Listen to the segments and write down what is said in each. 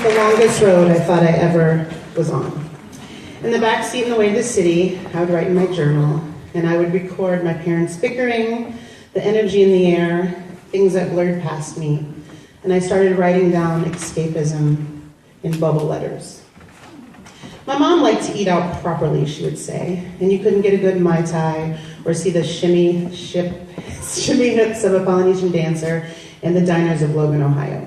the longest road I thought I ever was on. In the back seat on the way to the city, I would write in my journal, and I would record my parents bickering, the energy in the air, things that blurred past me, and I started writing down escapism in bubble letters. My mom liked to eat out properly, she would say, and you couldn't get a good Mai Tai or see the shimmy hips of a Polynesian dancer in the diners of Logan, Ohio.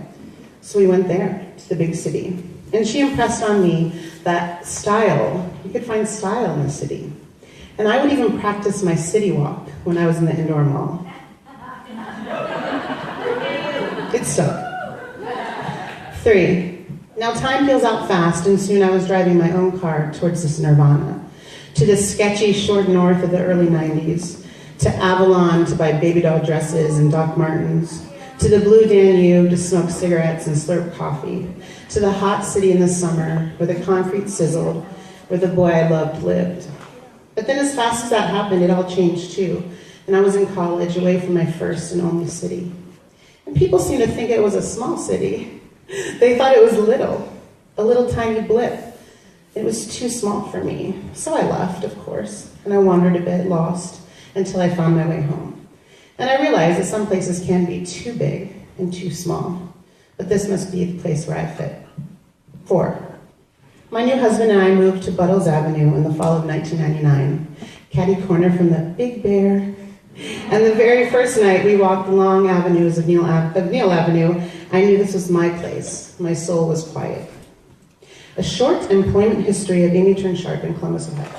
So we went there, to the big city. And she impressed on me that style, you could find style in the city. And I would even practice my city walk when I was in the indoor mall. It stuck. 3. Now time peels out fast, and soon I was driving my own car towards this nirvana, to the sketchy short north of the early 90s, to Avalon to buy baby doll dresses and Doc Martens, to the Blue Danube to smoke cigarettes and slurp coffee, to the hot city in the summer where the concrete sizzled, where the boy I loved lived. But then as fast as that happened, it all changed too, and I was in college, away from my first and only city. And people seemed to think it was a small city. They thought it was a little tiny blip. It was too small for me. So I left, of course, and I wandered a bit, lost, until I found my way home. And I realized that some places can be too big and too small, but this must be the place where I fit. 4. My new husband and I moved to Buttles Avenue in the fall of 1999, catty corner from the Big Bear. And the very first night we walked the long avenues of Neal Avenue, I knew this was my place. My soul was quiet. A short employment history of Amy Turnsharp in Columbus, Ohio.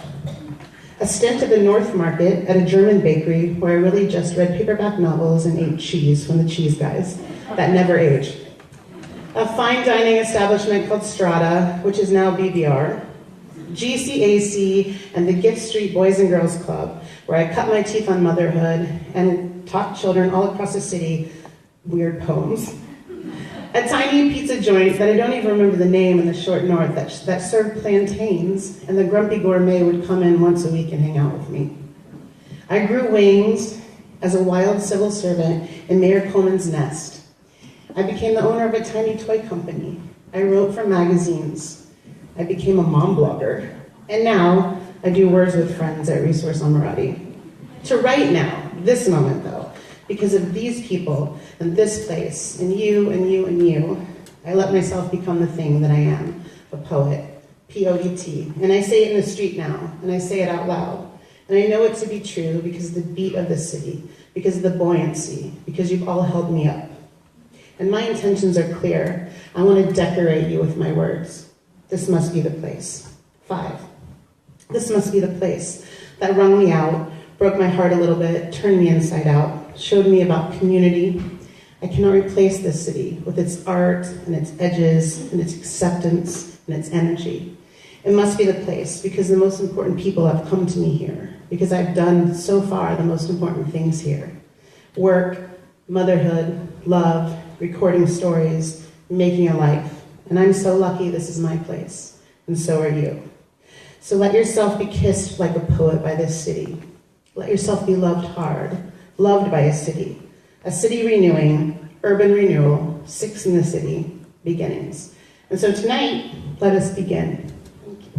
A stint at the North Market at a German bakery where I really just read paperback novels and ate cheese from the cheese guys that never age. A fine dining establishment called Strata, which is now BBR. GCAC and the Gift Street Boys and Girls Club, where I cut my teeth on motherhood and taught children all across the city weird poems. A tiny pizza joint that I don't even remember the name in the short north that served plantains, and the grumpy gourmet would come in once a week and hang out with me. I grew wings as a wild civil servant in Mayor Coleman's nest. I became the owner of a tiny toy company. I wrote for magazines. I became a mom blogger. And now I do words with friends at Resource on Marathi. To right now, this moment though, because of these people and this place and you and you and you, I let myself become the thing that I am, a poet, P-O-E-T. And I say it in the street now, and I say it out loud. And I know it to be true because of the beat of the city, because of the buoyancy, because you've all held me up. And my intentions are clear. I want to decorate you with my words. This must be the place. 5. This must be the place that wrung me out, broke my heart a little bit, turned me inside out, showed me about community. I cannot replace this city with its art and its edges and its acceptance and its energy. It must be the place because the most important people have come to me here, because I've done so far the most important things here. Work, motherhood, love, recording stories, making a life. And I'm so lucky this is my place, and so are you. So let yourself be kissed like a poet by this city. Let yourself be loved hard, loved by a city renewing, urban renewal, 6 in the city, beginnings. And so tonight, let us begin. Thank you.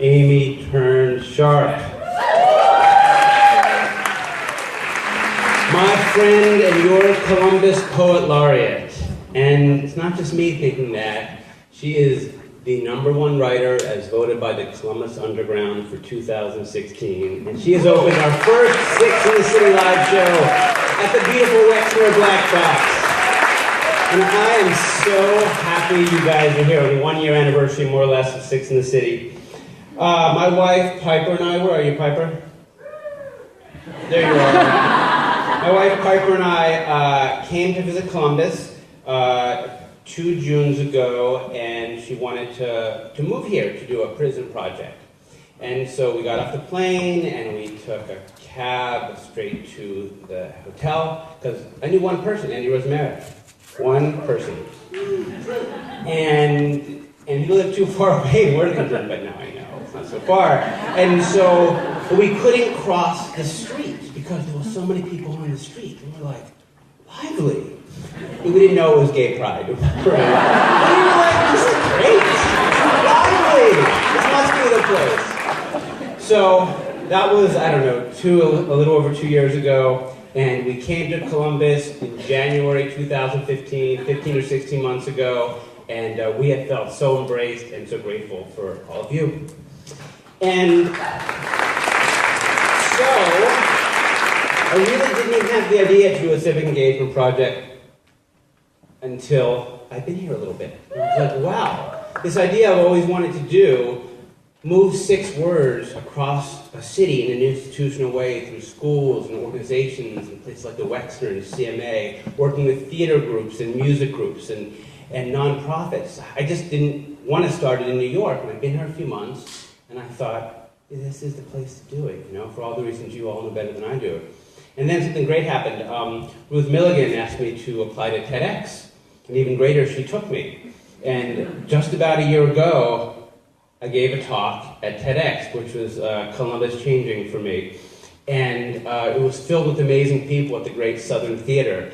Amy Turnsharp. My friend and your Columbus Poet Laureate. And it's not just me thinking that. She is the #1 writer as voted by the Columbus Underground for 2016. And she has opened our first 6 in the City live show at the beautiful Wexner Black Box. And I am so happy you guys are here on the 1-year anniversary, more or less, of 6 in the City. My wife, Piper, and I, where are you, Piper? There you are. My wife, Piper, and I came to visit Columbus 2 Junes ago, and she wanted to move here to do a prison project. And so we got off the plane, and we took a cab straight to the hotel, because I knew one person, Andy Rosemary. One person. And he lived too far away in Worthington, but now I know. it's not so far. And so we couldn't cross the street because there were so many people on the street. And we're like, lively. And we didn't know it was gay pride. Right? And we were like, this is great. Lively. This must be the place. So that was, I don't know, a little over 2 years ago. And we came to Columbus in January 2015, 15 or 16 months ago. And we have felt so embraced and so grateful for all of you. And so, I really didn't even have the idea to do a civic engagement project until I've been here a little bit. I was like, wow, this idea I've always wanted to do, move 6 words across a city in an institutional way through schools and organizations and places like the Wexner and CMA, working with theater groups and music groups and nonprofits. I just didn't want to start it in New York, and I've been here a few months, and I thought, this is the place to do it, for all the reasons you all know better than I do. And then something great happened. Ruth Milligan asked me to apply to TEDx, and even greater, she took me. And just about a year ago, I gave a talk at TEDx, which was Columbus Changing for me. And it was filled with amazing people at the Great Southern Theater.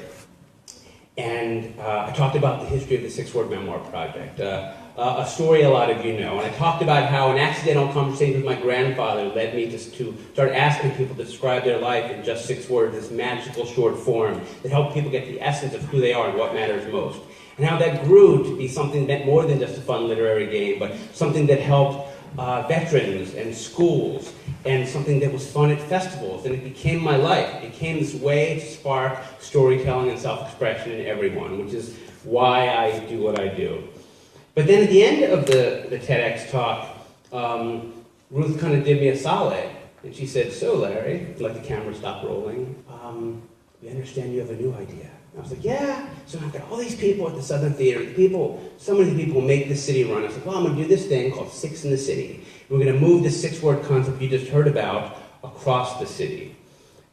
And I talked about the history of the 6-word memoir project, a story a lot of you know. And I talked about how an accidental conversation with my grandfather led me to start asking people to describe their life in just 6 words, this magical short form that helped people get the essence of who they are and what matters most. And how that grew to be something that more than just a fun literary game, but something that helped veterans and schools, and something that was fun at festivals. And it became my life. It became this way to spark storytelling and self-expression in everyone, which is why I do what I do. But then at the end of the TEDx talk, Ruth kind of did me a solid, and she said, so Larry, like the camera stopped rolling, we understand you have a new idea. I was like, yeah. So I've got all these people at the Southern Theater, so many people make the city run. I was like, well, I'm going to do this thing called 6 in the City. We're going to move this 6-word concept you just heard about across the city.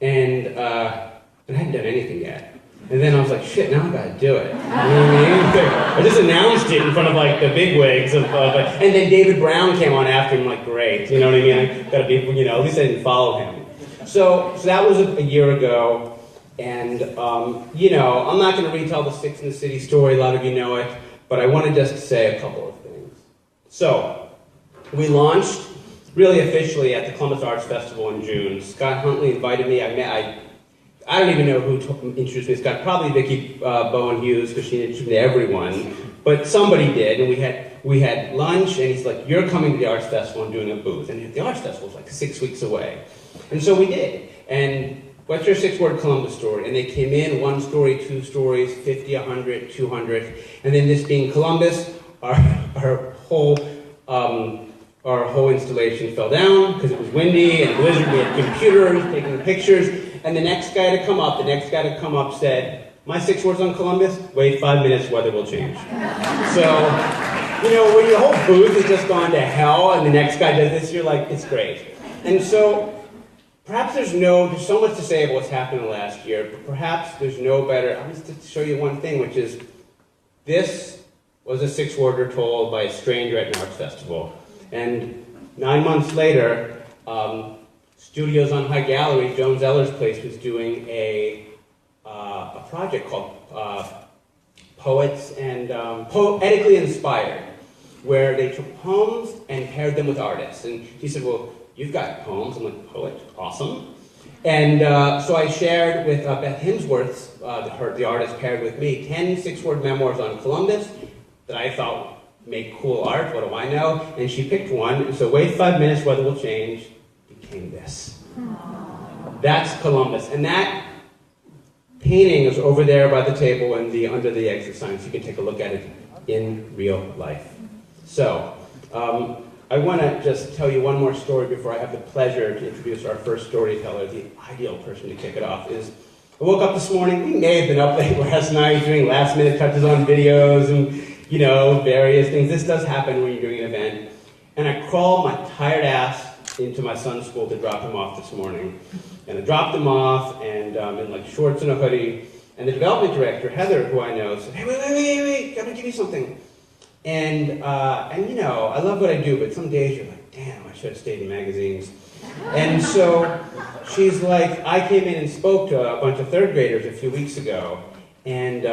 And I hadn't done anything yet. And then I was like, shit, now I got to do it. You know what I mean? I just announced it in front of like the bigwigs and then David Brown came on after him, like, great. You know what I mean? I got to be, at least I didn't follow him. So that was a year ago. And, I'm not going to retell the 6 in the City story, a lot of you know it, but I want to just say a couple of things. So, we launched really officially at the Columbus Arts Festival in June. Scott Huntley invited me. I don't even know who introduced me. Scott, probably Vicki Bowen Hughes, because she introduced me to everyone, but somebody did, and we had lunch, and he's like, you're coming to the Arts Festival and doing a booth. And the Arts Festival was like 6 weeks away. And so we did. And what's your 6-word Columbus story? And they came in, 1 story, 2 stories, 50, 100, 200. And then this being Columbus, our whole installation fell down because it was windy and blizzard. We had computers taking pictures. And the next guy to come up said, my 6 words on Columbus, wait 5 minutes, weather will change. So, when your whole booth has just gone to hell and the next guy does this, you're like, it's great. And so, perhaps there's so much to say about what's happened in the last year, but perhaps there's no better. I'm just to show you one thing, which is this was a 6-worder told by a stranger at an arts festival. And 9 months later, Studios on High Gallery, Joan Zeller's place, was doing a project called Poets and Poetically Inspired, where they took poems and paired them with artists. And she said, well, you've got poems. I'm like, poet, awesome. And so I shared with Beth Hemsworth, the artist paired with me, 10 6-word memoirs on Columbus that I thought make cool art. What do I know? And she picked one. And so wait 5 minutes, weather will change. Became this. That's Columbus. And that painting is over there by the table and under the exit sign, so you can take a look at it in real life. So, I want to just tell you one more story before I have the pleasure to introduce our first storyteller, the ideal person to kick it off. I woke up this morning, we may have been up late last night doing last-minute touches on videos and, various things. This does happen when you're doing an event. And I crawled my tired ass into my son's school to drop him off this morning. And I dropped him off, and in like shorts and a hoodie. And the development director, Heather, who I know, said, hey, wait, gotta give you something. And I love what I do, but some days you're like, damn, I should have stayed in magazines. And so she's like, I came in and spoke to a bunch of third graders a few weeks ago, and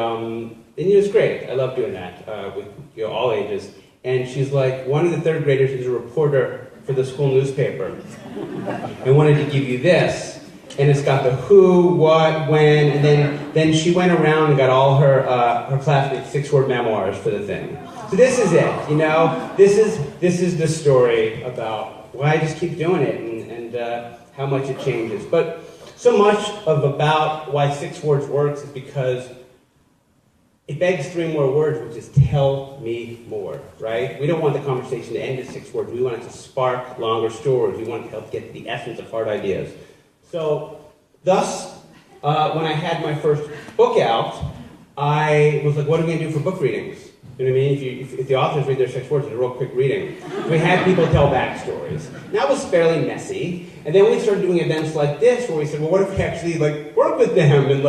it was great. I love doing that with all ages. And she's like, one of the third graders is a reporter for the school newspaper. I wanted to give you this. And it's got the who, what, when, and then she went around and got all her classmates 6-word memoirs for the thing. So this is it, you know? This is the story about why I just keep doing it and how much it changes. But so much about why 6 words works is because it begs 3 more words, which is tell me more, right? We don't want the conversation to end at 6 words. We want it to spark longer stories. We want to help get the essence of hard ideas. So, thus, when I had my first book out, I was like, what are we going to do for book readings? You know what I mean? If the authors read their 6 words, it's a real quick reading. We had people tell backstories. And that was fairly messy. And then we started doing events like this, where we said, well, what if we actually work with them and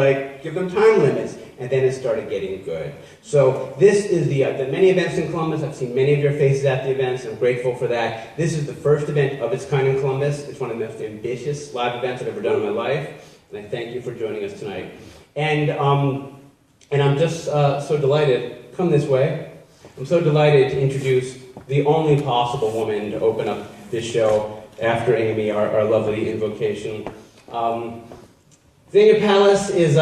give them time limits? And then it started getting good. So this is the many events in Columbus. I've seen many of your faces at the events. I'm grateful for that. This is the first event of its kind in Columbus. It's one of the most ambitious live events I've ever done in my life. And I thank you for joining us tonight. And I'm just so delighted. Come this way. I'm so delighted to introduce the only possible woman to open up this show after Amy, our lovely invocation. Xenia Pallas is,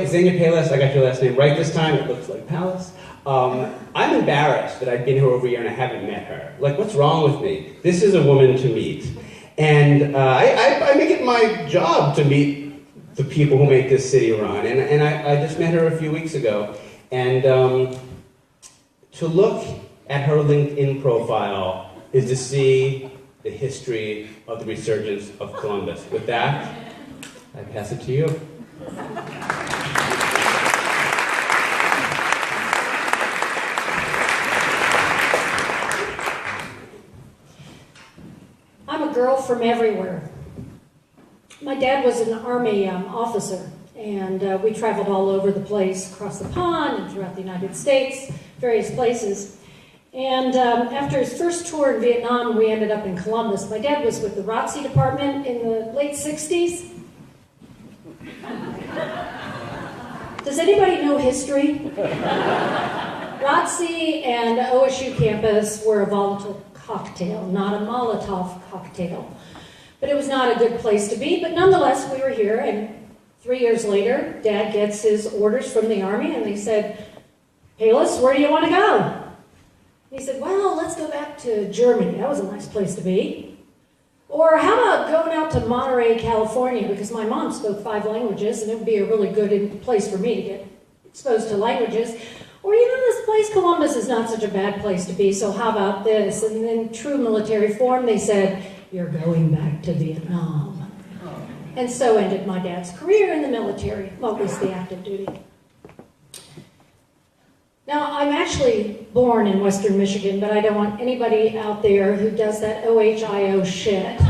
Xenia Pallas, I got your last name right this time, it looks like Pallas. I'm embarrassed that I've been here over a year and I haven't met her. What's wrong with me? This is a woman to meet. And I make it my job to meet the people who make this city run. And I just met her a few weeks ago. And to look at her LinkedIn profile is to see the history of the resurgence of Columbus. With that, I pass it to you. I'm a girl from everywhere. My dad was an Army officer, and we traveled all over the place, across the pond and throughout the United States, various places. And after his first tour in Vietnam, we ended up in Columbus. My dad was with the ROTC department in the late 60s. Does anybody know history? ROTC and OSU campus were a volatile cocktail, not a Molotov cocktail. But it was not a good place to be, but nonetheless, we were here, and 3 years later, Dad gets his orders from the Army, and they said, Pallas, where do you want to go? And he said, well, let's go back to Germany. That was a nice place to be. Or how about going out to Monterey, California, because my mom spoke 5 languages, and it would be a really good place for me to get exposed to languages. Or, this place, Columbus, is not such a bad place to be, so how about this? And in true military form, they said, you're going back to Vietnam. And so ended my dad's career in the military, well, at least the active duty. Now, I'm actually born in Western Michigan, but I don't want anybody out there who does that OHIO shit to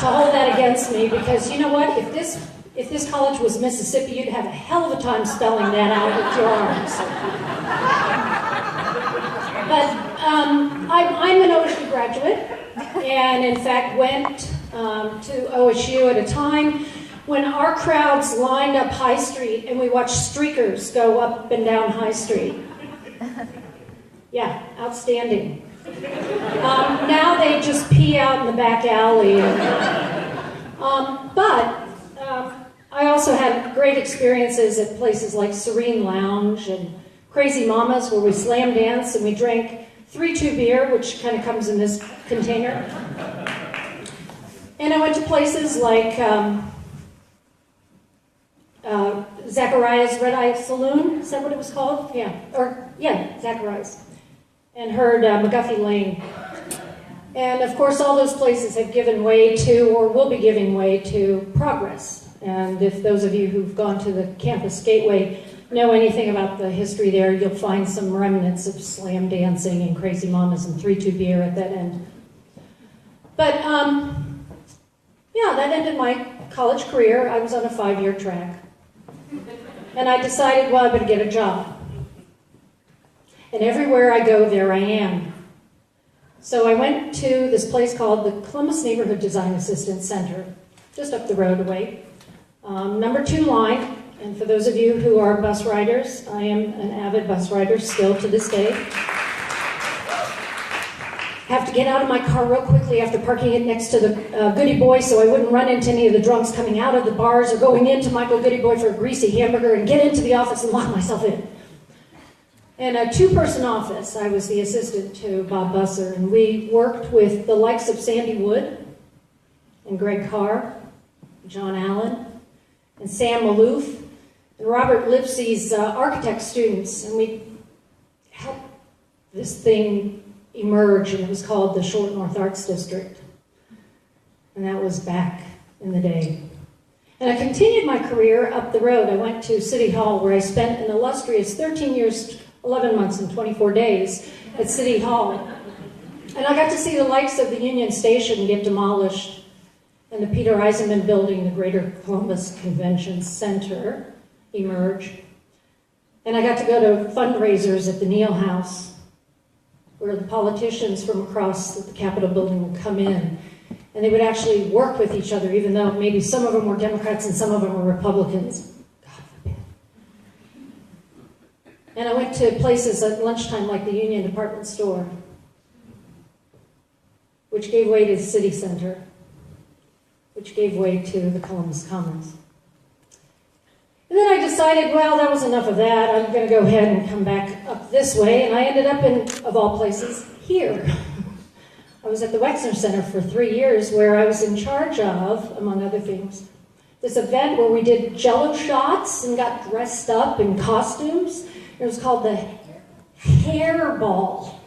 hold that against me, because you know what? If this college was Mississippi, you'd have a hell of a time spelling that out with your arms. But I'm an OSU graduate, and in fact went to OSU at a time when our crowds lined up High Street and we watched streakers go up and down High Street. Yeah, outstanding. Now they just pee out in the back alley. But I also had great experiences at places like Serene Lounge and Crazy Mamas, where we slam dance and we drank 3-2 beer, which kind of comes in this container. And I went to places like Zachariah's Red Eye Saloon. Is that what it was called? Yeah, Zachariah's. And heard McGuffey Lane. And of course, all those places have given way to, or will be giving way to, progress. And if those of you who've gone to the campus gateway know anything about the history there, you'll find some remnants of slam dancing and Crazy Mamas and 3-2 beer at that end. But yeah, that ended my college career. I was on a 5-year track. And I decided, well, I better get a job. And everywhere I go, there I am. So I went to this place called the Columbus Neighborhood Design Assistance Center, just up the road away. Number 2 line, and for those of you who are bus riders, I am an avid bus rider still to this day. Have to get out of my car real quickly after parking it next to the Goody Boy so I wouldn't run into any of the drunks coming out of the bars or going into Michael Goody Boy for a greasy hamburger and get into the office and lock myself in. In a 2-person office, I was the assistant to Bob Busser, and we worked with the likes of Sandy Wood and Greg Carr, John Allen, and Sam Maloof, and Robert Lipsy's architect students, and we helped this thing emerge, and it was called the Short North Arts District. And that was back in the day. And I continued my career up the road. I went to City Hall, where I spent an illustrious 13 years, 11 months, and 24 days at City Hall. And I got to see the likes of the Union Station get demolished, and the Peter Eisenman Building, the Greater Columbus Convention Center, emerge. And I got to go to fundraisers at the Neal House, where the politicians from across the Capitol building would come in, and they would actually work with each other, even though maybe some of them were Democrats and some of them were Republicans. God forbid. And I went to places at lunchtime like the Union Department Store, which gave way to the City Center, which gave way to the Columbus Commons. And then I decided, well, that was enough of that. I'm going to go ahead and come back up this way. And I ended up in, of all places, here. I was at the Wexner Center for 3 years, where I was in charge of, among other things, this event where we did Jell-O shots and got dressed up in costumes. It was called the Hair Ball.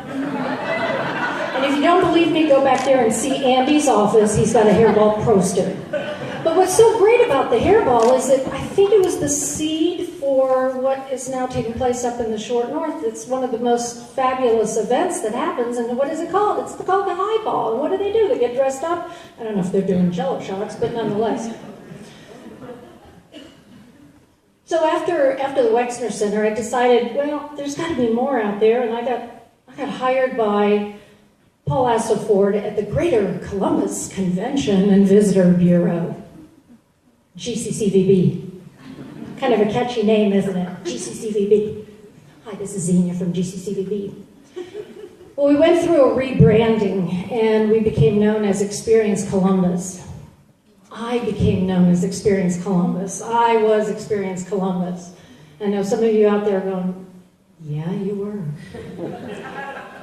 And if you don't believe me, go back there and see Andy's office. He's got a hairball poster. But what's so great about the hairball is that I think it was the seed for what is now taking place up in the Short North. It's one of the most fabulous events that happens. And what is it called? It's called the High Ball. And what do? They get dressed up. I don't know if they're doing Jell-O shots, but nonetheless. So after the Wexner Center, I decided, well, there's got to be more out there. And I got hired by Paul Asselford at the Greater Columbus Convention and Visitor Bureau, GCCVB. Kind of a catchy name, isn't it? GCCVB. Hi, this is Xenia from GCCVB. Well, we went through a rebranding, and we became known as Experience Columbus. I became known as Experience Columbus. I was Experience Columbus. I know some of you out there going, yeah, you were.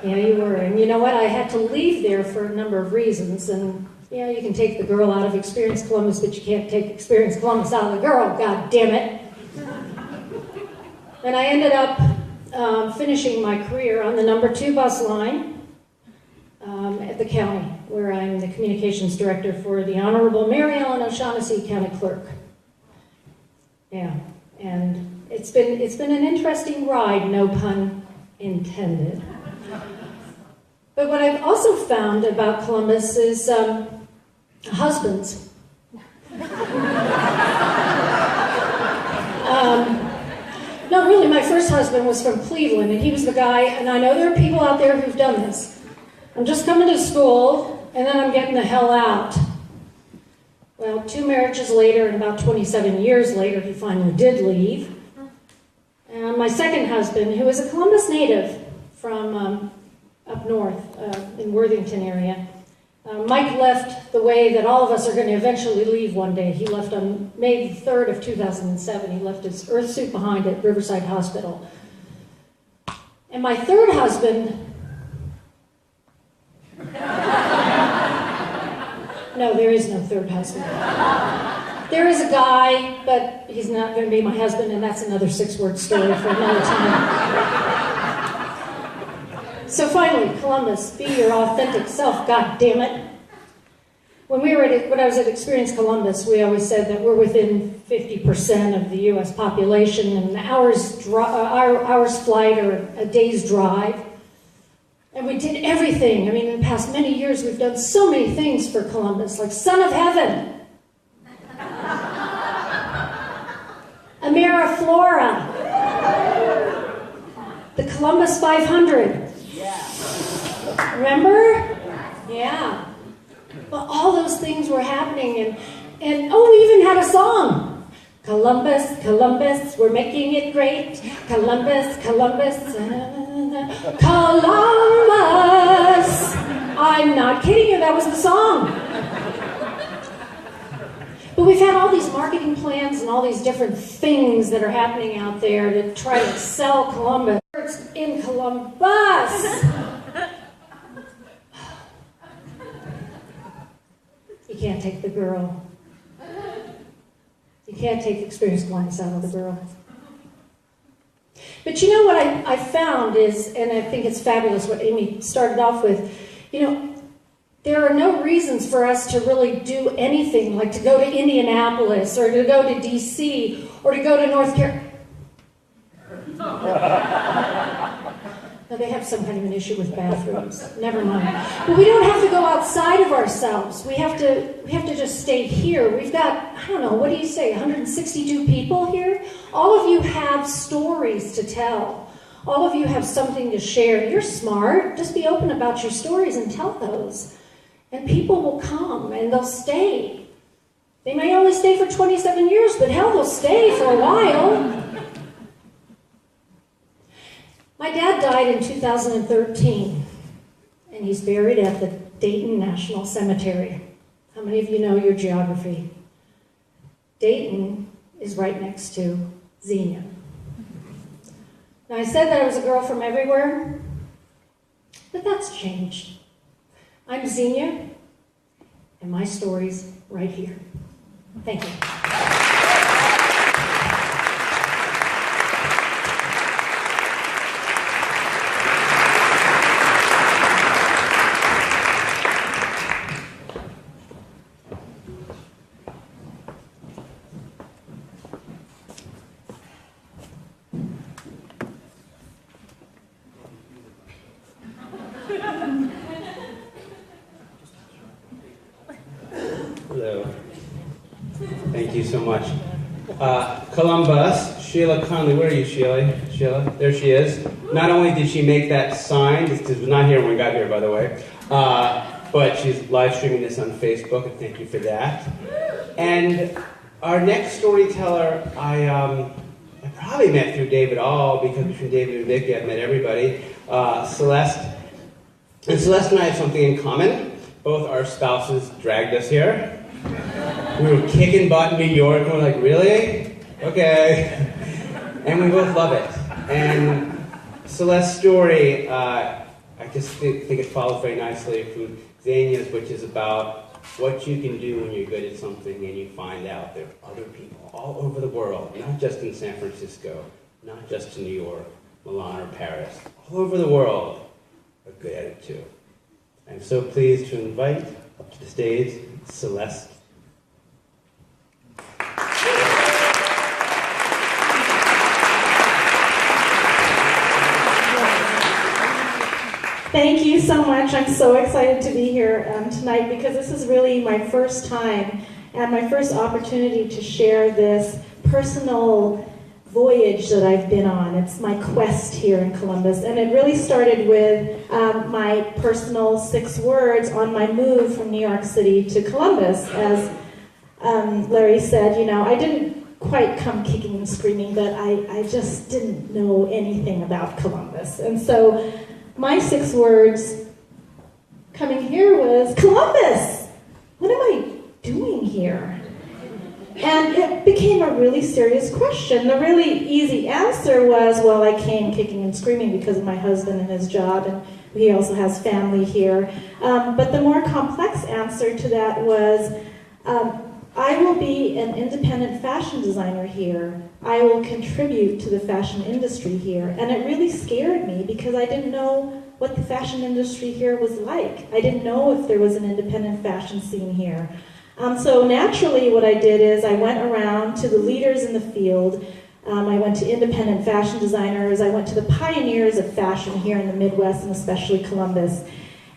Yeah, you were. And you know what? I had to leave there for a number of reasons. And yeah, you can take the girl out of Experience Columbus, but you can't take Experience Columbus out of the girl, God damn it. And I ended up finishing my career on the number 2 bus line at the county, where I'm the communications director for the Honorable Mary Ellen O'Shaughnessy County Clerk. Yeah, and it's been an interesting ride, no pun intended. But what I've also found about Columbus is husbands. No, really, my first husband was from Cleveland, and he was the guy, and I know there are people out there who've done this. I'm just coming to school, and then I'm getting the hell out. Well, 2 marriages later, and about 27 years later, he finally did leave. And my second husband, who is a Columbus native from up north in Worthington area, Mike left the way that all of us are going to eventually leave one day. He left on May 3rd of 2007. He left his earth suit behind at Riverside Hospital. And my third husband... No, there is no third husband. There is a guy, but he's not going to be my husband, and that's another 6-word story for another time. So finally, Columbus, be your authentic self, God damn it. When I was at Experience Columbus, we always said that we're within 50% of the U.S. population, and hours flight or a day's drive. And we did everything. I mean, in the past many years, we've done so many things for Columbus, like Son of Heaven, Ameriflora, the Columbus 500. Remember? Yeah. Well, all those things were happening, and oh, we even had a song. Columbus, Columbus, we're making it great. Columbus, Columbus, Columbus. I'm not kidding you, that was the song. But we've had all these marketing plans and all these different things that are happening out there to try to sell Columbus. It's in Columbus. You can't take the girl. You can't take the experience blindness out of the girl. But you know what I found is, and I think it's fabulous what Amy started off with, there are no reasons for us to really do anything, like to go to Indianapolis, or to go to D.C., or to go to North Carolina. No, they have some kind of an issue with bathrooms. Never mind. But we don't have to go outside of ourselves. We have to just stay here. We've got, I don't know, what do you say, 162 people here? All of you have stories to tell. All of you have something to share. You're smart. Just be open about your stories and tell those. And people will come and they'll stay. They may only stay for 27 years, but hell, they'll stay for a while. My dad died in 2013, and he's buried at the Dayton National Cemetery. How many of you know your geography? Dayton is right next to Xenia. Now, I said that I was a girl from everywhere, but that's changed. I'm Xenia, and my story's right here. Thank you. Hello. Thank you so much. Columbus, Sheila Conley. Where are you, Sheila? Sheila? There she is. Not only did she make that sign, this was not here when we got here, by the way, but she's live streaming this on Facebook, and thank you for that. And our next storyteller, I probably met through David All, because between David and Vicki, I've met everybody. Celeste. And Celeste and I have something in common. Both our spouses dragged us here. We were kicking butt in New York, and we're like, really? Okay. And we both love it. And Celeste's story, I just think it follows very nicely from Xenia's, which is about what you can do when you're good at something and you find out there are other people all over the world, not just in San Francisco, not just in New York, Milan, or Paris, all over the world are good at it too. I'm so pleased to invite up to the stage Celeste. Thank you so much. I'm so excited to be here tonight because this is really my first time and my first opportunity to share this personal voyage that I've been on. It's my quest here in Columbus, and it really started with my personal 6 words on my move from New York City to Columbus. As Larry said, I didn't quite come kicking and screaming, but I just didn't know anything about Columbus. And so my 6 words coming here was, Columbus! What am I doing here? And it became a really serious question. The really easy answer was, well, I came kicking and screaming because of my husband and his job, and he also has family here. But the more complex answer to that was, I will be an independent fashion designer here. I will contribute to the fashion industry here. And it really scared me because I didn't know what the fashion industry here was like. I didn't know if there was an independent fashion scene here. So naturally what I did is I went around to the leaders in the field. I went to independent fashion designers. I went to the pioneers of fashion here in the Midwest and especially Columbus.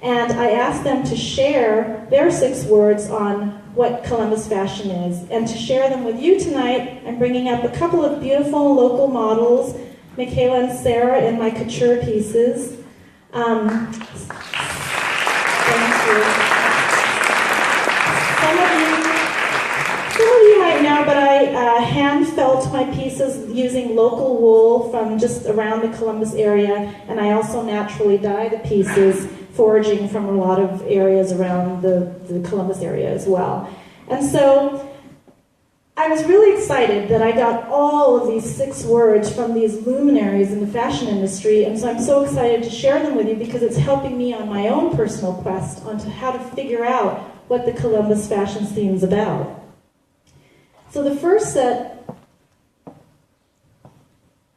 And I asked them to share their 6 words on what Columbus fashion is. And to share them with you tonight, I'm bringing up a couple of beautiful local models, Michaela and Sarah in my couture pieces. Some of you might know, but I hand felt my pieces using local wool from just around the Columbus area, and I also naturally dye the pieces foraging from a lot of areas around the Columbus area as well. And so I was really excited that I got all of these 6 words from these luminaries in the fashion industry, and so I'm so excited to share them with you because it's helping me on my own personal quest onto how to figure out what the Columbus fashion scene is about. So the first set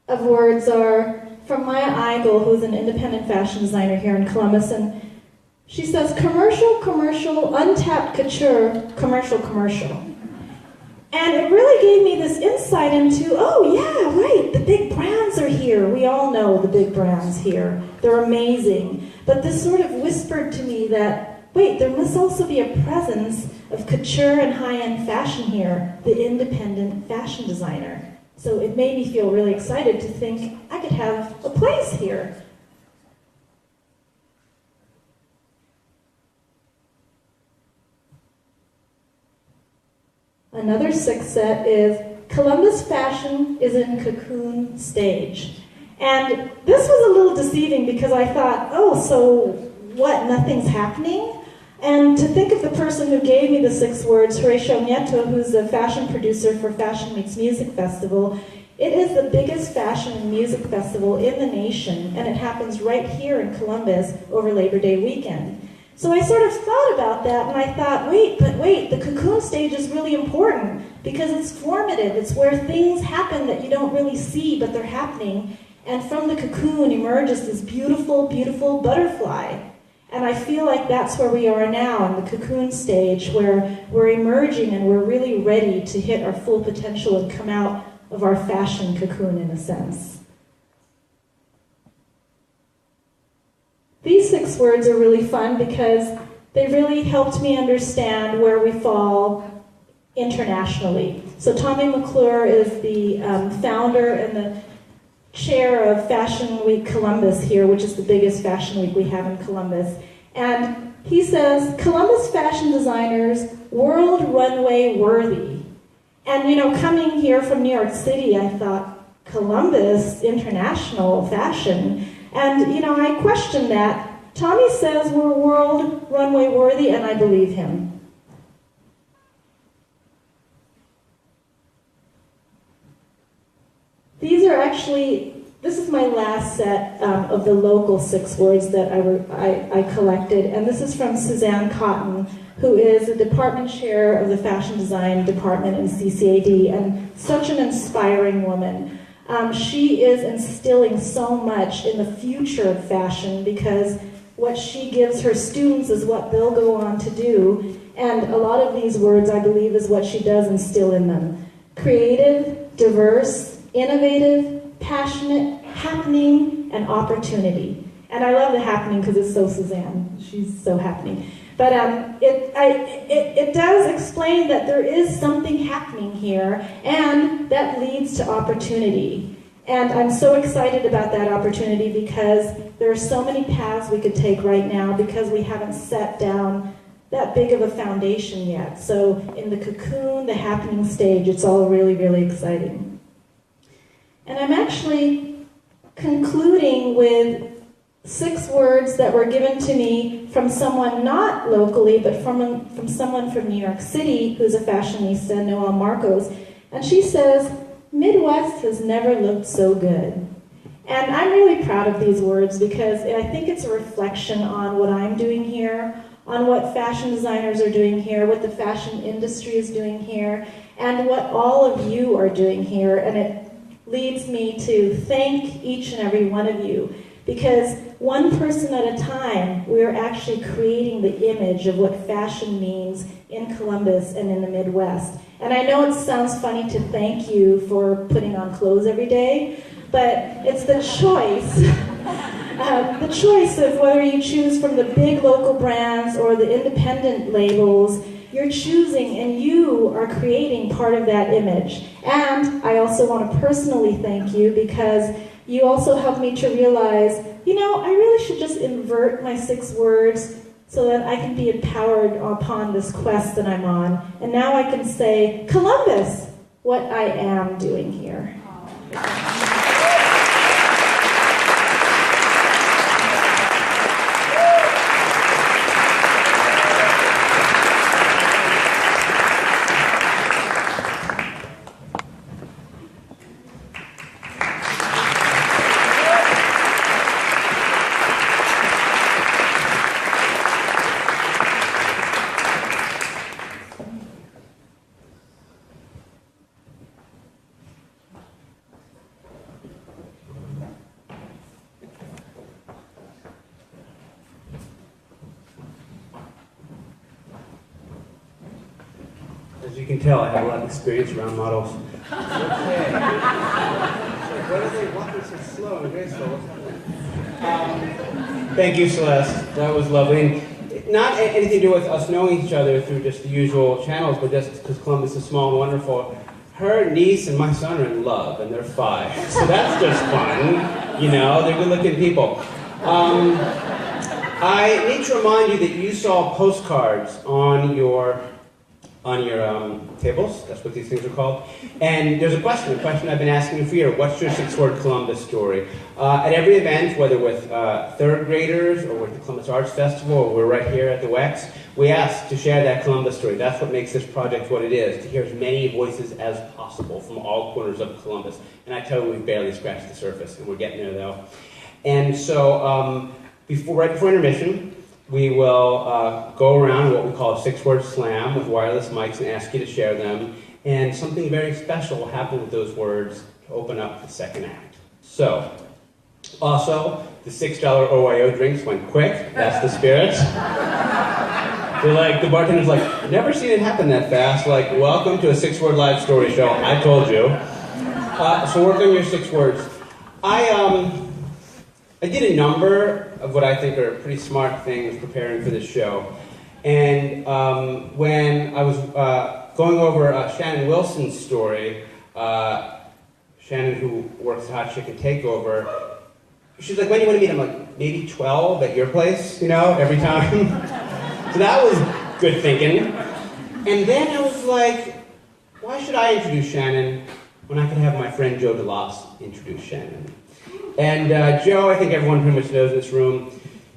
of words are from Maya Eigel, who's an independent fashion designer here in Columbus, and she says, commercial, untapped couture, commercial. And it really gave me this insight into, oh yeah, right, the big brands are here. We all know the big brands here. They're amazing. But this sort of whispered to me that, wait, there must also be a presence of couture and high-end fashion here, the independent fashion designer. So it made me feel really excited to think I could have a place here. Another 6th set is Columbus fashion is in cocoon stage. And this was a little deceiving because I thought, oh, so what, nothing's happening? And to think of the person who gave me the 6 words, Horatio Nieto, who's a fashion producer for Fashion Week's Music Festival, it is the biggest fashion and music festival in the nation, and it happens right here in Columbus over Labor Day weekend. So I sort of thought about that, and I thought, wait, the cocoon stage is really important because it's formative. It's where things happen that you don't really see, but they're happening. And from the cocoon emerges this beautiful, beautiful butterfly. And I feel like that's where we are now in the cocoon stage, where we're emerging and we're really ready to hit our full potential and come out of our fashion cocoon in a sense. These 6 words are really fun because they really helped me understand where we fall internationally. So Tommy McClure is the founder and the chair of Fashion Week Columbus here, which is the biggest fashion week we have in Columbus. And he says, Columbus fashion designers, world runway worthy. And coming here from New York City, I thought, Columbus, international fashion. And, I questioned that. Tommy says we're world runway worthy, and I believe him. This is my last set of the local 6 words that I collected, and this is from Suzanne Cotton, who is the department chair of the fashion design department in CCAD, and such an inspiring woman. She is instilling so much in the future of fashion because what she gives her students is what they'll go on to do, and a lot of these words, I believe, is what she does instill in them. Creative, diverse, innovative, passionate, happening, and opportunity. And I love the happening because it's so Suzanne. She's so happening. But it does explain that there is something happening here, and that leads to opportunity. And I'm so excited about that opportunity because there are so many paths we could take right now because we haven't set down that big of a foundation yet. So in the cocoon, the happening stage, it's all really, really exciting. And I'm actually concluding with 6 words that were given to me from someone not locally, but from someone from New York City who's a fashionista, Noelle Marcos. And she says, Midwest has never looked so good. And I'm really proud of these words because I think it's a reflection on what I'm doing here, on what fashion designers are doing here, what the fashion industry is doing here, and what all of you are doing here. And it leads me to thank each and every one of you, because one person at a time, we're actually creating the image of what fashion means in Columbus and in the Midwest. And I know it sounds funny to thank you for putting on clothes every day, but it's the choice. The choice of whether you choose from the big local brands or the independent labels. You're choosing, and you are creating part of that image. And I also want to personally thank you because you also helped me to realize, I really should just invert my 6 words so that I can be empowered upon this quest that I'm on. And now I can say, Columbus, what I am doing here. As you can tell, I have a lot of experience around models. Okay. What are they walking so slow and graceful? What's happening? Thank you, Celeste. That was lovely. And not anything to do with us knowing each other through just the usual channels, but just because Columbus is small and wonderful. Her niece and my son are in love, and they're 5. So that's just fun. You know, they're good-looking people. I need to remind you that you saw postcards on your tables. That's what these things are called. And there's a question I've been asking for years. What's your 6-word Columbus story? At every event, whether with 3rd graders or with the Columbus Arts Festival, or we're right here at the WEX, we ask to share that Columbus story. That's what makes this project what it is, to hear as many voices as possible from all corners of Columbus. And I tell you, we've barely scratched the surface, and we're getting there, though. And so, right before intermission, we will go around what we call a 6-word slam with wireless mics and ask you to share them. And something very special will happen with those words to open up the second act. So, also, the $6 OYO drinks went quick. That's the spirit. They're like, the bartender's like, I've never seen it happen that fast. Like, welcome to a 6-word live story show. I told you. So work on your 6 words. I did a number of what I think are pretty smart things preparing for this show. And when I was going over Shannon Wilson's story, Shannon, who works at Hot Chicken Takeover, she's like, when do you want to meet? I'm like, maybe 12 at your place, you know, every time. So that was good thinking. And then I was like, why should I introduce Shannon when I could have my friend Joe DeLoss introduce Shannon? And Joe, I think everyone pretty much knows in this room.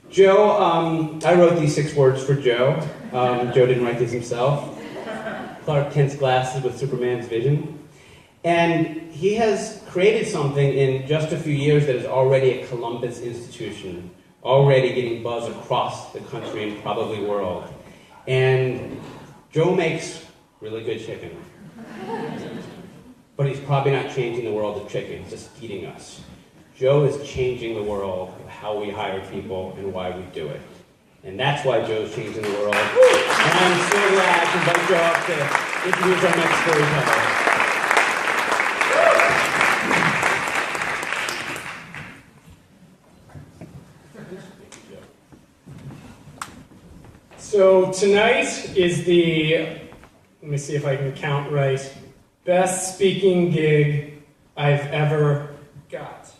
Joe, I wrote these 6 words for Joe. Joe didn't write these himself. Clark Kent's glasses with Superman's vision. And he has created something in just a few years that is already a Columbus institution, already getting buzz across the country and probably world. And Joe makes really good chicken. But he's probably not changing the world of chicken, he's just feeding us. Joe is changing the world of how we hire people and why we do it. And that's why Joe's changing the world. And I'm so glad to invite Joe up to introduce our next storyteller. So tonight is the, let me see if I can count right, best speaking gig I've ever got.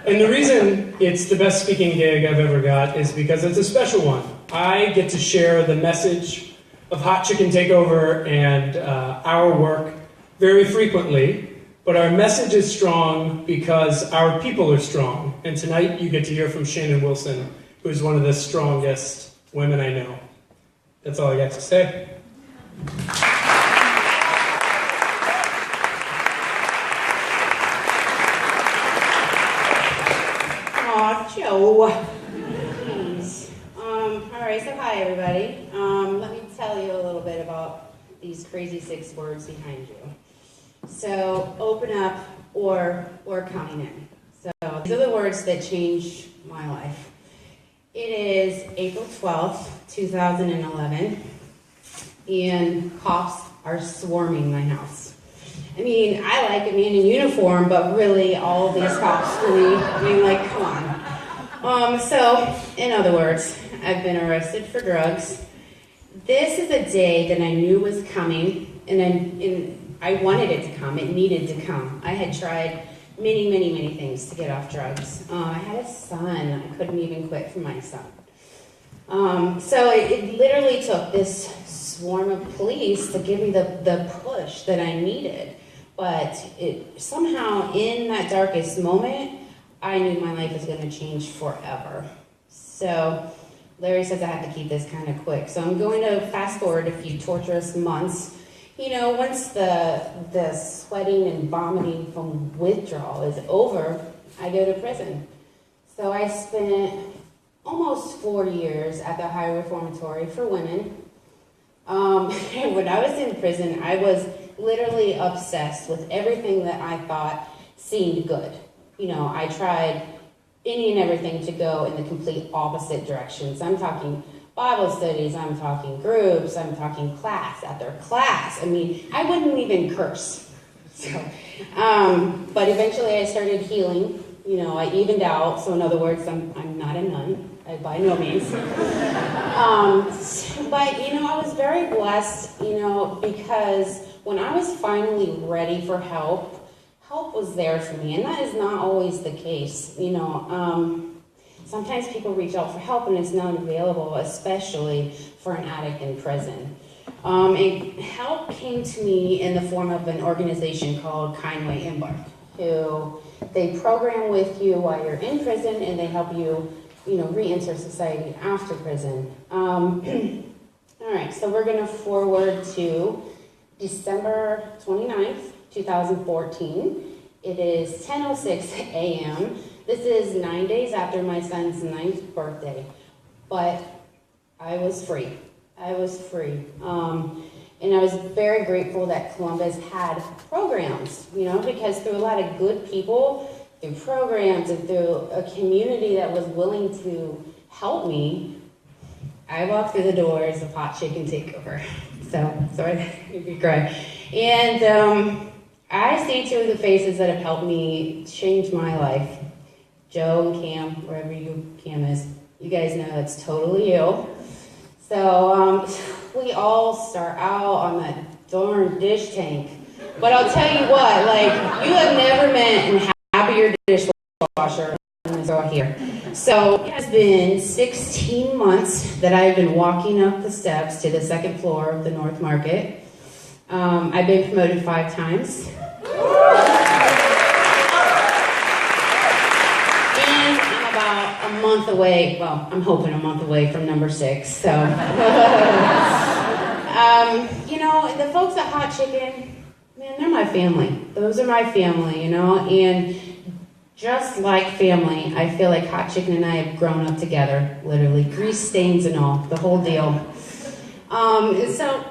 And the reason it's the best speaking gig I've ever got is because it's a special one. I get to share the message of Hot Chicken Takeover and our work very frequently, but our message is strong because our people are strong. And tonight you get to hear from Shannon Wilson, who is one of the strongest women I know. That's all I got to say. Joe. Please. All right, so hi everybody. Let me tell you a little bit about these crazy 6 words behind you. So, open up or coming in. So, these are the words that changed my life. It is April 12th, 2011, and cops are swarming my house. I mean, I like a man in uniform, but really all of these cops for me, I mean, like, come on. So, in other words, I've been arrested for drugs. This is a day that I knew was coming, and I wanted it to come. It needed to come. I had tried many, many, many things to get off drugs. I had a son. I couldn't even quit from my son. So it literally took this swarm of police to give me the push that I needed. But somehow in that darkest moment, I knew my life was going to change forever. So Larry says I have to keep this kind of quick. So I'm going to fast forward a few torturous months. You know, once the sweating and vomiting from withdrawal is over, I go to prison. So I spent almost 4 years at the Ohio Reformatory for Women. When I was in prison, I was literally obsessed with everything that I thought seemed good. You know, I tried any and everything to go in the complete opposite directions. I'm talking Bible studies, I'm talking groups, I'm talking class after class. I mean, I wouldn't even curse. So, but eventually I started healing. You know, I evened out. So in other words, I'm not a nun, by no means. But, you know, I was very blessed, you know, because when I was finally ready for help was there for me. And that is not always the case, you know. Sometimes people reach out for help and it's not available, especially for an addict in prison. And help came to me in the form of an organization called Kindway Embark, who they program with you while you're in prison and they help you, you know, re-enter society after prison. All right, so we're going to forward to December 29th, 2014. It is 10:06 a.m. This is 9 days after my son's 9th birthday, but I was free. I was free. And I was very grateful that Columbus had programs, you know, because through a lot of good people, through programs and through a community that was willing to help me, I walked through the doors of Hot Chicken Takeover. So, sorry, if you cry. And I see two of the faces that have helped me change my life. Joe and Cam, wherever Cam is, you guys know that's totally you. So we all start out on that darn dish tank. But I'll tell you what, like, you have never met an happier dishwasher than this girl here. So it has been 16 months that I've been walking up the steps to the second floor of the North Market. I've been promoted 5 times. A month away, well, I'm hoping a month away from number 6, so. You know, the folks at Hot Chicken, man, they're my family. Those are my family, you know, and just like family, I feel like Hot Chicken and I have grown up together, literally, grease stains and all, the whole deal. So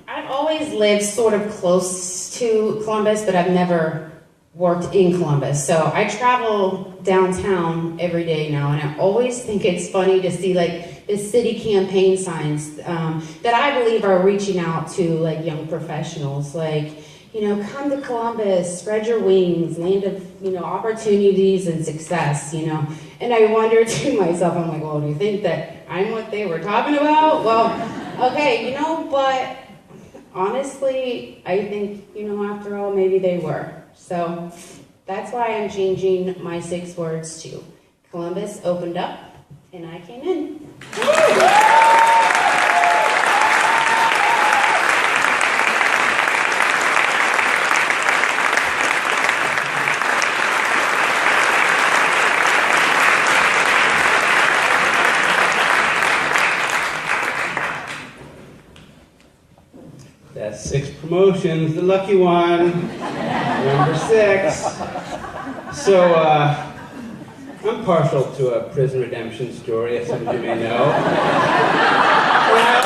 I've always lived sort of close to Columbus, but I've never worked in Columbus. So I travel downtown every day now, and I always think it's funny to see like the city campaign signs that I believe are reaching out to like young professionals, like, you know, come to Columbus, spread your wings, land of, you know, opportunities and success, you know. And I wonder to myself, I'm like, well, do you think that I'm what they were talking about? Well, okay, you know, but honestly, I think, you know, after all, maybe they were. So that's why I'm changing my 6 words to Columbus opened up and I came in. That's 6 promotions, the lucky one. Number 6. So, I'm partial to a prison redemption story, as some of you may know. And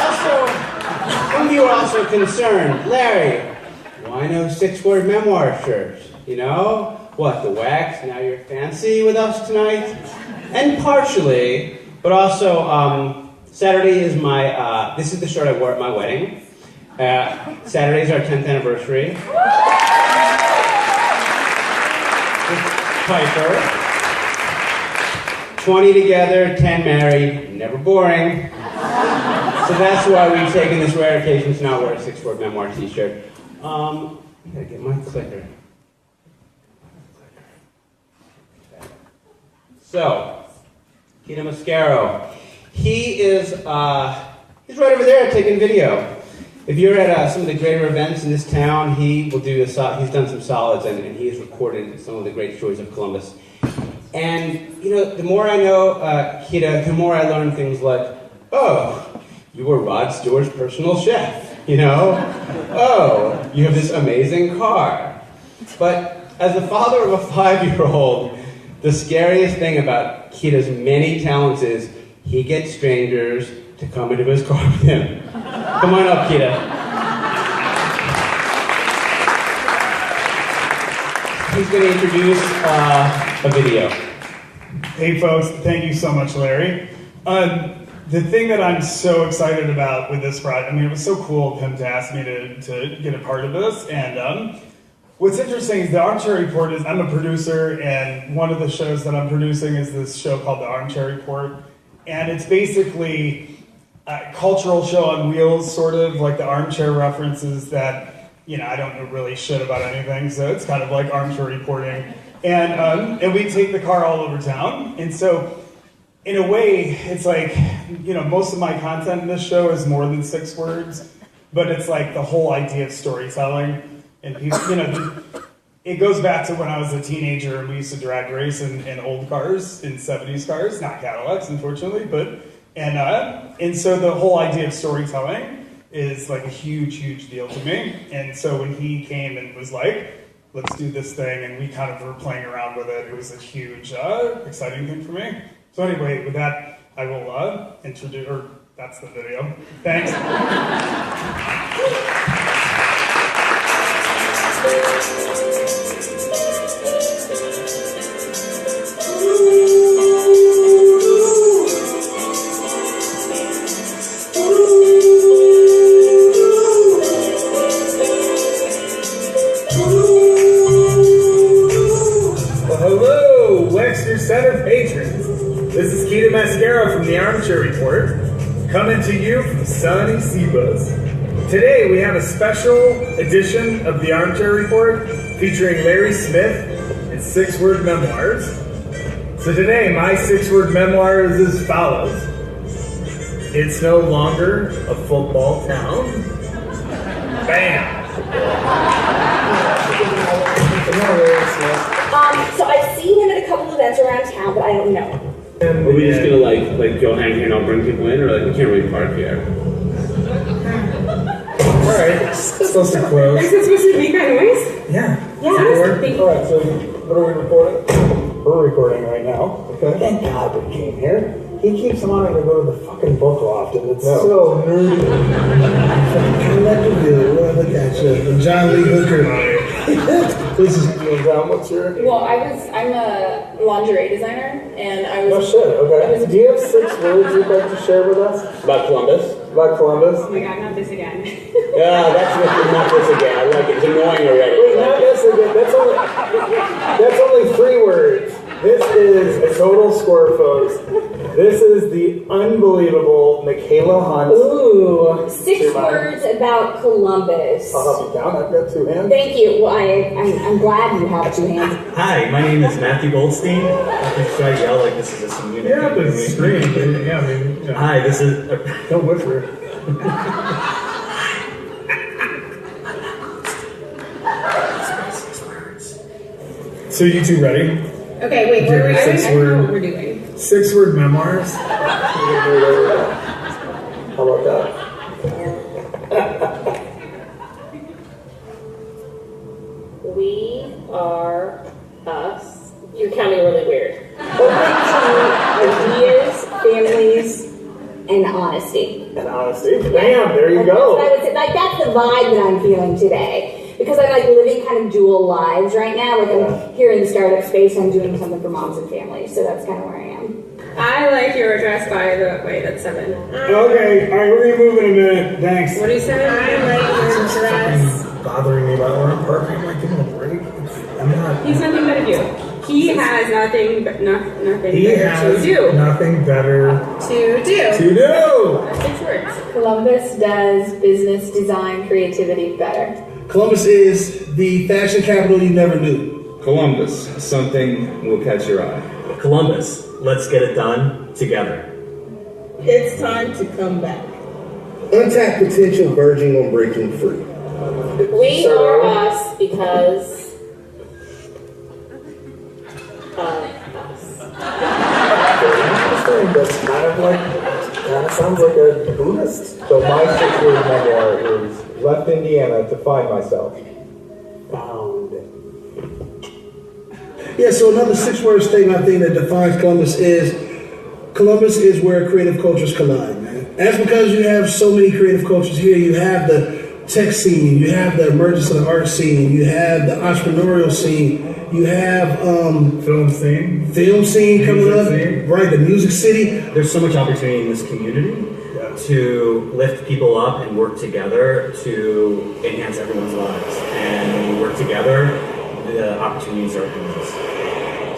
some of you are also concerned, Larry, why no 6-word memoir shirt? You know? What, the wax? Now you're fancy with us tonight? And partially, but also, Saturday is my, this is the shirt I wore at my wedding. Saturday's our 10th anniversary. Piper. 20 together, 10 married, never boring. So that's why we've taken this rare occasion to not wear a 6-word memoir t-shirt. I gotta get my clicker. So, Kita Mascaro. He is, he's right over there taking video. If you're at some of the greater events in this town, he will do he's done some solids, and he has recorded some of the great stories of Columbus. And, you know, the more I know Kita, the more I learn things like, oh, you were Rod Stewart's personal chef, you know? Oh, you have this amazing car. But as the father of a 5-year-old, the scariest thing about Kita's many talents is he gets strangers to come into his car with him. Come on up, Kita. He's going to introduce a video. Hey folks, thank you so much, Larry. The thing that I'm so excited about with this project, I mean, it was so cool of him to ask me to get a part of this. And what's interesting is the Armchair Report is, I'm a producer, and one of the shows that I'm producing is this show called The Armchair Report. And it's basically a cultural show on wheels, sort of like the armchair references that, you know, I don't know really shit about anything, so it's kind of like armchair reporting. And we take the car all over town. And so, in a way, it's like, you know, most of my content in this show is more than 6 words, but it's like the whole idea of storytelling. And people, you know, it goes back to when I was a teenager and we used to drag race in old cars, in 70s cars, not Cadillacs, unfortunately, but, and so the whole idea of storytelling is like a huge, huge deal to me. And so when he came and was like, let's do this thing, and we kind of were playing around with it, it was a huge, exciting thing for me. So anyway, with that, I will introduce, or that's the video. Thanks. Center patrons. This is Kita Mascaro from the Armchair Report, coming to you from sunny Seabuzz. Today we have a special edition of the Armchair Report featuring Larry Smith and 6-word memoirs. So today my 6-word memoir is as follows. It's no longer a football town. Bam! So I've seen him at a couple events around town, but I don't know. Are we just gonna like go hang here and I'll bring people in, or like we can't really park here? Alright, it's supposed to close. Is it supposed to be kind of nice? Yeah. Yeah. Alright, so what are we recording? We're recording right now. Okay. Thank God we came here. He keeps wanting to go to the fucking book loft, and it's so nerdy. Look at you. John Lee Hooker. This is John. What's your? Well, I'm a lingerie designer, and I was. Oh shit. Okay. Do you have 6 words you'd like to share with us About Columbus? about Columbus? Oh my God, not this again. Yeah, not this again. I like it. It's annoying already. Wait, not this again. That's only 3 words. This is a total score, folks. This is the unbelievable Michaela Hunt. Ooh. 6 words about Columbus. I'll help you down. I've got 2 hands. Thank you. Well, I'm glad you have 2 hands. Hi, my name is Matthew Goldstein. I can try to yell like this is a community. Yeah, but scream. Yeah, I mean, yeah. Hi, this is. Don't whisper. So you 2 ready? Okay, wait. Give me I 6 don't know what word. we're doing. 6-word memoirs. How about that? We are us. You're counting really weird. Ideas, families, and honesty. And honesty. Bam, there you go. I would say, like, that's the vibe that I'm feeling today. Because I'm like living kind of dual lives right now. Like I'm here in the startup space, I'm doing something for moms and families. So that's kind of where I am. I like your address, by the way. That's 7. Okay, alright, we're gonna move in a minute. Thanks. What do you say? I like your address. Bothering me about where I'm parking. I'm like, give me a break. I'm not. He's nothing but you. He has nothing better He has to do. nothing better To do. to do. 6 words. Columbus does business, design, creativity better. Columbus is the fashion capital you never knew. Columbus, something will catch your eye. Columbus, let's get it done together. It's time to come back. Untapped potential verging on breaking free. We are us because of us. That's kind of sounds like a Buddhist. So my 6-word memoir is left Indiana to find myself. Found. Yeah, so another 6-word statement I think that defines Columbus is where creative cultures collide, man. That's because you have so many creative cultures here. You have the tech scene, you have the emergence of the art scene, you have the entrepreneurial scene, you have Film scene coming up, scene. right? The music city. There's so much opportunity in this community to lift people up and work together to enhance everyone's lives. And when we work together, the opportunities are endless.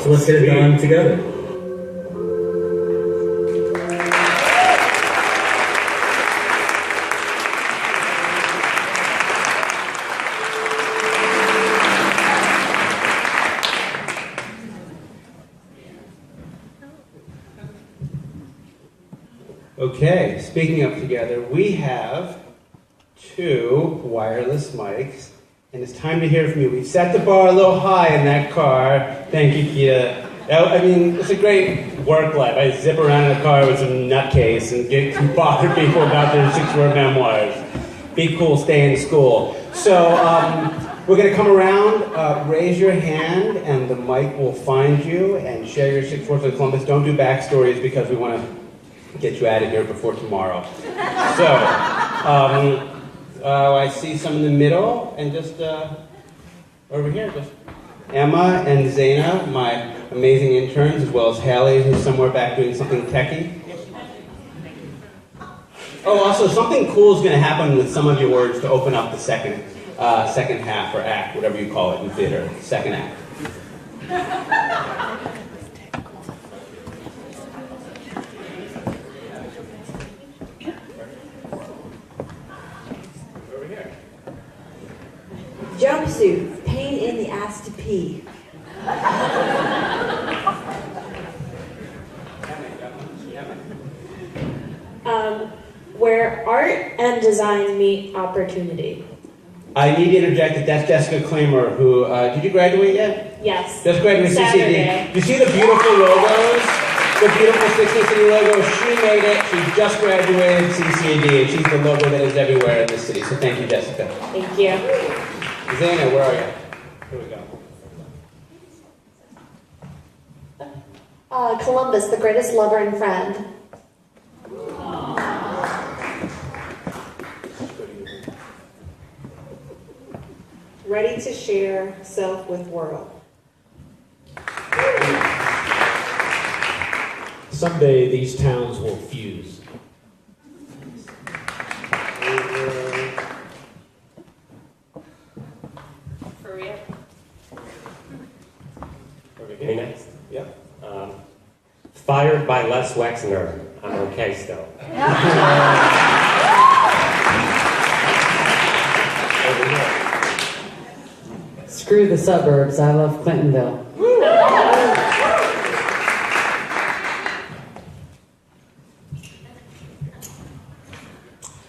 So let's get it done together. Okay, speaking of together, we have 2 wireless mics, and it's time to hear from you. We set the bar a little high in that car. Thank you, Kia. I mean, it's a great work life. I zip around in the car with some nutcase and get to bother people about their 6-word memoirs. Be cool, stay in school. So we're going to come around, raise your hand, and the mic will find you and share your 6 words with Columbus. Don't do backstories because we want to get you out of here before tomorrow. So, I see some in the middle, and just over here, just Emma and Zaina, my amazing interns, as well as Hallie, who's somewhere back doing something techie. Oh, also, something cool is going to happen with some of your words to open up the second half or act, whatever you call it in theater, second act. Jumpsuit, pain in the ass to pee. Where art and design meet opportunity. I need to interject that that's Jessica Klamer, who, did you graduate yet? Yes. Just graduated Saturday. CCD. You see the beautiful logos? The beautiful 60 City logo? She made it. She just graduated CCD, and she's the logo that is everywhere in this city. So thank you, Jessica. Thank you. Zaina, where are you? Here we go. Columbus, the greatest lover and friend. Ready to share self with world. Someday these towns will fuse. For real? Over here next. Yep. Fired by Les Wexner. I'm okay still. Over here. Screw the suburbs. I love Clintonville.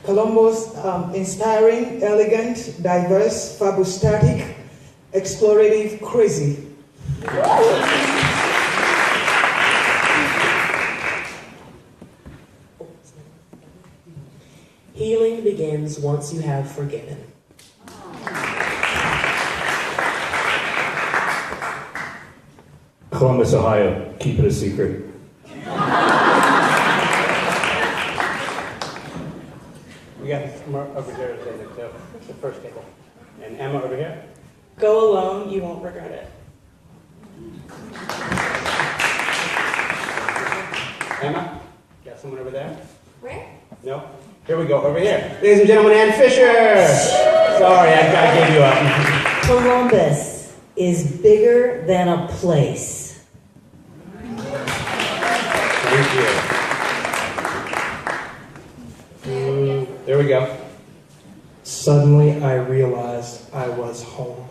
Columbus, inspiring, elegant, diverse, fabustatic, explorative, crazy. Healing begins once you have forgiven. Columbus, Ohio. Keep it a secret. We got Emma over here, Zaina, too. It's the first table. And Emma over here. Go alone, you won't regret it. Emma? Got someone over there? Where? No? Here we go, over here. Ladies and gentlemen, Ann Fisher! Sorry, I gave you up. Columbus is bigger than a place. Thank you. There we go. Suddenly, I realized I was home.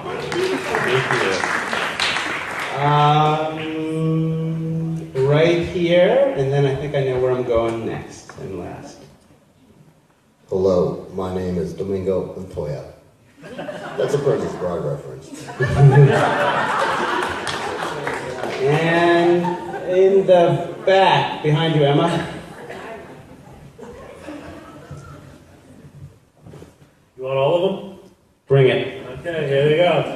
Thank you. Right here, and then I think I know where I'm going next and last. Hello, my name is Domingo Montoya. That's a Princess Bride reference. And in the back, behind you, Emma. You want all of them? Bring it. Okay, here they go.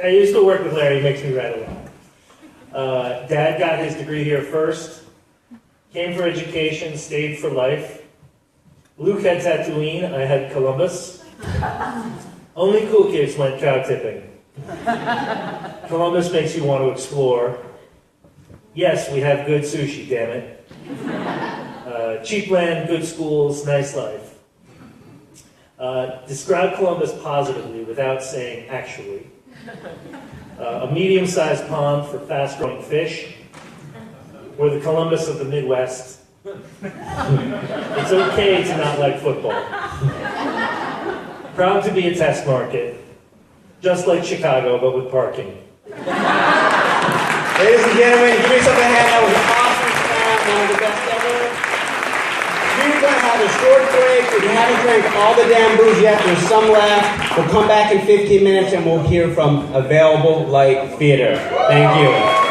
I used to work with Larry, he makes me write a lot. Dad got his degree here first, came for education, stayed for life. Luke had Tatooine, I had Columbus. Only cool kids went cow tipping. Columbus makes you want to explore. Yes, we have good sushi, damn it. Cheap land, good schools, nice life. Describe Columbus positively without saying actually. A medium-sized pond for fast-growing fish. We're the Columbus of the Midwest. It's okay to not like football. Proud to be a test market. Just like Chicago, but with parking. Ladies and gentlemen, give yourself a hand. That was an awesome chat, one of the best ever. We're going to have a short break. If you haven't drank all the damn booze yet, there's some left. We'll come back in 15 minutes and we'll hear from Available Light Theater. Thank you.